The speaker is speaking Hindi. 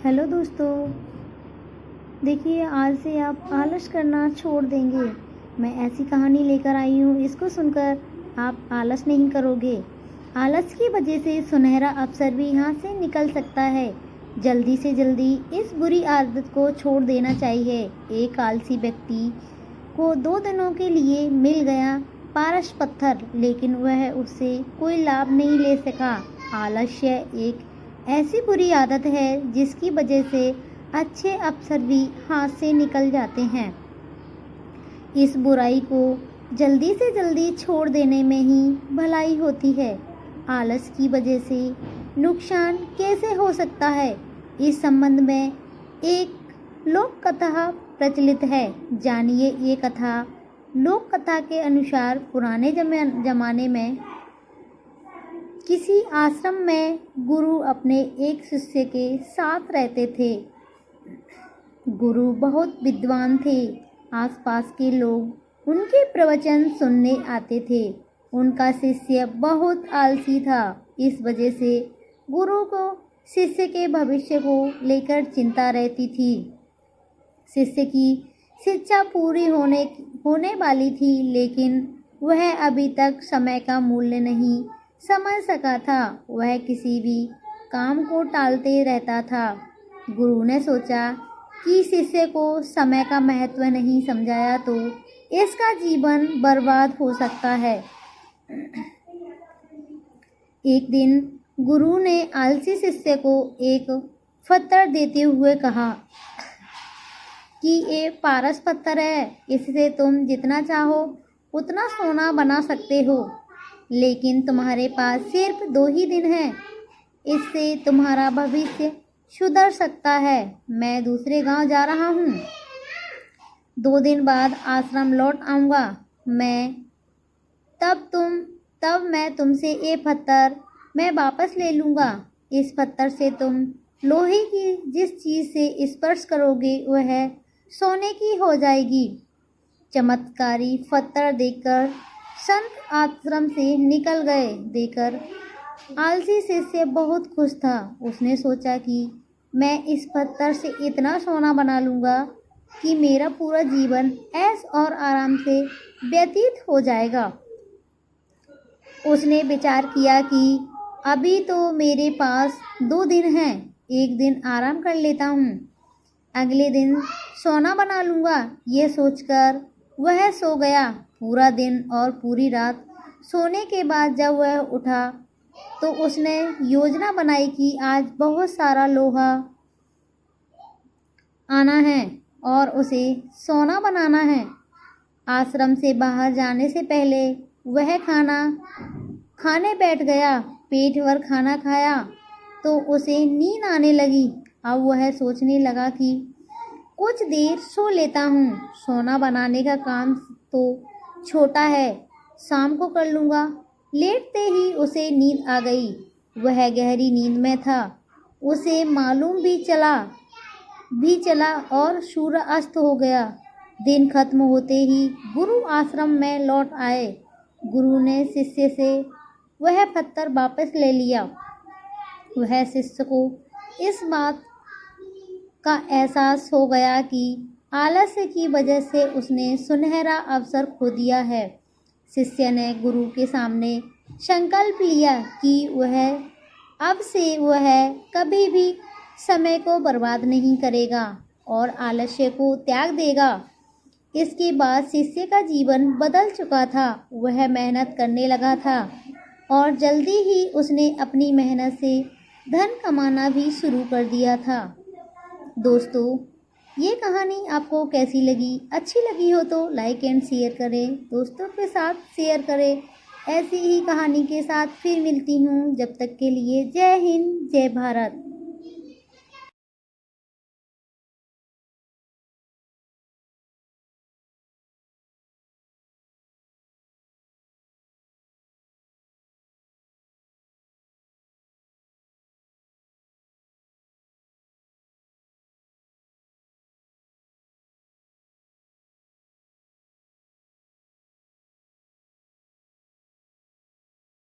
हेलो दोस्तों, देखिए आज से आप आलस करना छोड़ देंगे। मैं ऐसी कहानी लेकर आई हूँ, इसको सुनकर आप आलस नहीं करोगे। आलस की वजह से सुनहरा अवसर भी यहाँ से निकल सकता है। जल्दी से जल्दी इस बुरी आदत को छोड़ देना चाहिए। एक आलसी व्यक्ति को 2 दिनों के लिए मिल गया पारस पत्थर, लेकिन वह उससे कोई लाभ नहीं ले सका। आलस्य एक ऐसी बुरी आदत है जिसकी वजह से अच्छे अवसर भी हाथ से निकल जाते हैं। इस बुराई को जल्दी से जल्दी छोड़ देने में ही भलाई होती है। आलस की वजह से नुकसान कैसे हो सकता है, इस संबंध में एक लोक कथा प्रचलित है। जानिए ये कथा। लोक कथा के अनुसार पुराने जमाने में किसी आश्रम में गुरु अपने एक शिष्य के साथ रहते थे। गुरु बहुत विद्वान थे। आसपास के लोग उनके प्रवचन सुनने आते थे। उनका शिष्य बहुत आलसी था। इस वजह से गुरु को शिष्य के भविष्य को लेकर चिंता रहती थी। शिष्य की शिक्षा पूरी होने वाली थी, लेकिन वह अभी तक समय का मूल्य नहीं समझ सका था। वह किसी भी काम को टालते रहता था। गुरु ने सोचा कि शिष्य को समय का महत्व नहीं समझाया तो इसका जीवन बर्बाद हो सकता है। एक दिन गुरु ने आलसी शिष्य को एक पत्थर देते हुए कहा कि ये पारस पत्थर है, इससे तुम जितना चाहो उतना सोना बना सकते हो, लेकिन तुम्हारे पास सिर्फ 2 ही दिन हैं। इससे तुम्हारा भविष्य सुधर सकता है। मैं दूसरे गांव जा रहा हूँ। 2 दिन बाद आश्रम लौट आऊँगा। तब मैं तुमसे ये पत्थर मैं वापस ले लूँगा। इस पत्थर से तुम लोहे की जिस चीज़ से स्पर्श करोगे वह सोने की हो जाएगी। चमत्कारी पत्थर देखकर संत आश्रम से निकल गए। देखकर आलसी शिष्य बहुत खुश था। उसने सोचा कि मैं इस पत्थर से इतना सोना बना लूँगा कि मेरा पूरा जीवन ऐश और आराम से व्यतीत हो जाएगा। उसने विचार किया कि अभी तो मेरे पास 2 दिन हैं, एक दिन आराम कर लेता हूँ, अगले दिन सोना बना लूँगा। ये सोचकर वह सो गया। पूरा दिन और पूरी रात सोने के बाद जब वह उठा तो उसने योजना बनाई कि आज बहुत सारा लोहा आना है और उसे सोना बनाना है। आश्रम से बाहर जाने से पहले वह खाना खाने बैठ गया। पेट भर खाना खाया तो उसे नींद आने लगी। अब वह सोचने लगा कि कुछ देर सो लेता हूँ, सोना बनाने का काम तो छोटा है, शाम को कर लूँगा। लेटते ही उसे नींद आ गई। वह गहरी नींद में था। उसे मालूम भी चला और सूर्य अस्त हो गया। दिन खत्म होते ही गुरु आश्रम में लौट आए। गुरु ने शिष्य से वह पत्थर वापस ले लिया। वह शिष्य को इस बात का एहसास हो गया कि आलस्य की वजह से उसने सुनहरा अवसर खो दिया है। शिष्य ने गुरु के सामने संकल्प लिया कि अब से वह कभी भी समय को बर्बाद नहीं करेगा और आलस्य को त्याग देगा। इसके बाद शिष्य का जीवन बदल चुका था। वह मेहनत करने लगा था और जल्दी ही उसने अपनी मेहनत से धन कमाना भी शुरू कर दिया था। दोस्तों, ये कहानी आपको कैसी लगी? अच्छी लगी हो तो लाइक एंड शेयर करें, दोस्तों के साथ शेयर करें। ऐसी ही कहानी के साथ फिर मिलती हूँ। जब तक के लिए जय हिंद, जय भारत।